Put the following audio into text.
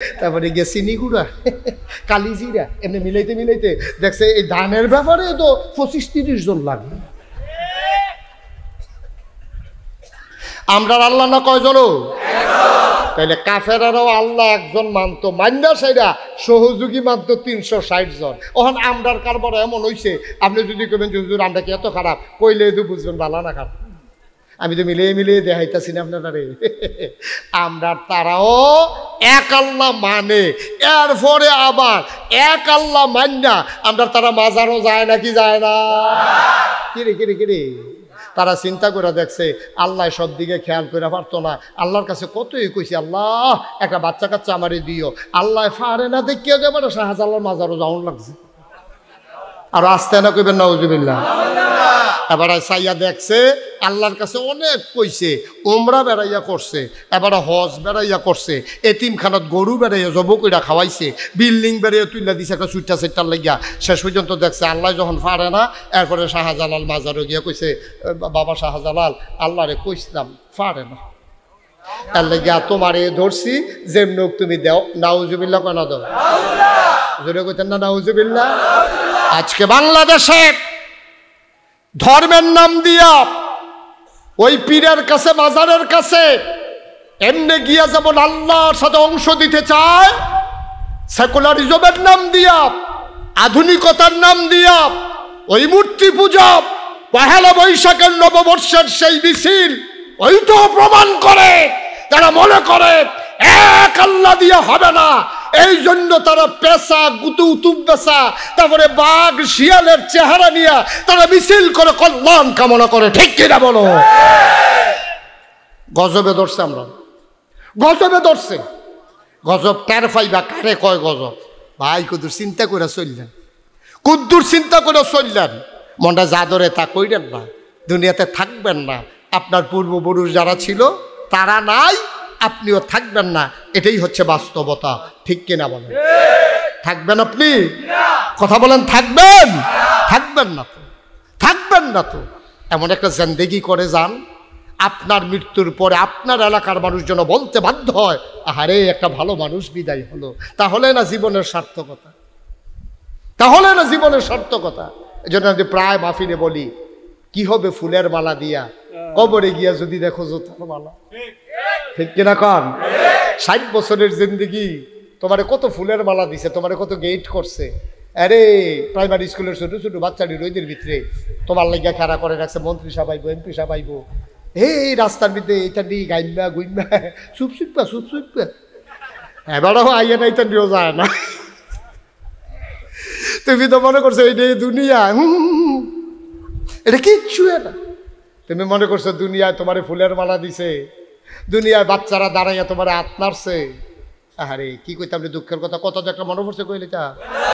তারপরে গিয়ে চিনি গুঁড়া কালি জিরা এমনি মিলাইতে মিলাইতে দেখছে এই ধানের ব্যাপারে তো 25-30 জন লাগবে। আমরা আল্লাহ না কয়জন? তাইলে কাফেরারাও আল্লাহ একজন মানতো, মান্না সেটা সহযোগী মানতো 360 জন। ওখান আমরার কারবার এমন হইছে, আপনি যদি কবেন যে হুজুর আমরা কি এত খারাপ, কইলে তো বুঝবেন ভালো না খারাপ। আমি তো মিলিয়ে মিলিয়ে দেখাইতেছি না আপনারে। আমরা তারাও এক আল্লাহ মানে, এরপরে আবার এক আল্লাহ মান্না আমরা তারা মাজারও যায় নাকি যায় না? কিরে কিরে কিরে তারা চিন্তা করে দেখছে আল্লাহ সব দিকে খেয়াল করে পারতো না। আল্লাহর কাছে কতই কইছি, আল্লাহ একটা বাচ্চা কাচ্চা আমারে দিও। আল্লাহ ফারে না দেখিয়ে দেবে না, শাহজালাল মাজারও যাওয়ার লাগছে। আর আসতে না কইবেন নাউজুবিল্লাহ। এবার সাইয়া দেখছে আল্লাহর কাছে অনেক কইছে, উমরা বেড়াইয়া করছে, এবার হজ বেড়াইয়া করছে, এতিমখানাত গরু বেড়াইয়া জব কইরা খাওয়াইছে, বিল্ডিং বেড়াইয়া তুইলা দিছে একটা চুইটা সেটার লাগিয়া। শেষ পর্যন্ত দেখছে আল্লাহ যখন পারে না, এরপরে শাহজালাল মাজারে গিয়া কইছে, বাবা শাহজালাল আল্লাহরে কইছিলাম পারে না, এর লাগিয়া তোমারে ধরছি, যেমন তুমি দেও। নাউজুবিল্লাহ কেন দাও? জোরে কইতেন না নাউজুবিল্লাহ। আজকে বাংলাদেশে ধর্মের নাম দিয়া ওই পীরের কাছে মাজারের কাছে এমনি গিয়া যেমন আল্লাহর সাথে অংশ দিতে চায়, সেকুলারিজমের নাম দিয়া, আধুনিকতার নাম দিয়া ওই মূর্তি পূজা, পহেলা বৈশাখের নববর্ষের সেই মিছিল ওইটাও প্রমাণ করে। তারা মনে করে এক আল্লাহ দিয়া হবে না, এই জন্য তারা পেশা গুতু উতুম পেশা, তারপরে বাঘ শিয়ালের চেহারা নিয়ে তারা মিছিল করে কল্যাণ কামনা করে। ঠিক কিনা বলো? গজবে ধরছে, আমরা গজবে ধরছে। গজব কার পাইবা, কারে কয় গজব? ভাই কুদ্দুর চিন্তা করে চললেন, কুদ্দুর চিন্তা করে চললেন। মনটা যা ধরে তা কইরেন না, দুনিয়াতে থাকবেন না। আপনার পূর্বপুরুষ যারা ছিল তারা নাই, আপনিও থাকবেন না। এটাই হচ্ছে বাস্তবতা। ঠিক কিনা বলেন? থাকবেন আপনি? কথা বলেন, থাকবেন? থাকবেন না তো, থাকবেন না তো। এমন একটা জিন্দেগি করে যান, আপনার মৃত্যুর পরে আপনার এলাকার মানুষ যেন বলতে বাধ্য হয়, আহারে একটা ভালো মানুষ বিদায় হলো। তাহলে না জীবনের সার্থকতা, তাহলে না জীবনের সার্থকতা। এই জন্য আমি প্রায় মাহফিলে বলি, কি হবে ফুলের মালা দিয়া, কবরে গিয়া যদি দেখো জুতার মালা। ঠিক কিনা কন? 60 বছরের জিন্দগি তোমারে কত ফুলের মালা দিছে, তোমারে কত গেট করছে। আরে প্রাইমারি স্কুলের ছোট ছোট বাচ্চাটি রোদের ভিতরে তোমার লাগিয়া খাড়া করে রাখছে, মন্ত্রী সাহেব, এমপি সাহেব, এই রাস্তার ভিতরে এটা নিয়ে গাইমা গুইমা চুপ চুপা চুপ চুপা। এবারও আইয়া না, এটা নিয়েও যায় না। তুমি তো মনে করছো এই দুনিয়া, এটা কিচ্ছু না। তুমি মনে করছো দুনিয়ায় তোমারে ফুলের মালা দিছে, দুনিয়ায় বাচ্চারা দাঁড়াইয়া তোমার হাত নাড়ছে। আরে কি কইতাম রে, দুঃখের কথা। কত একটা মনে পড়ছে কইলে তা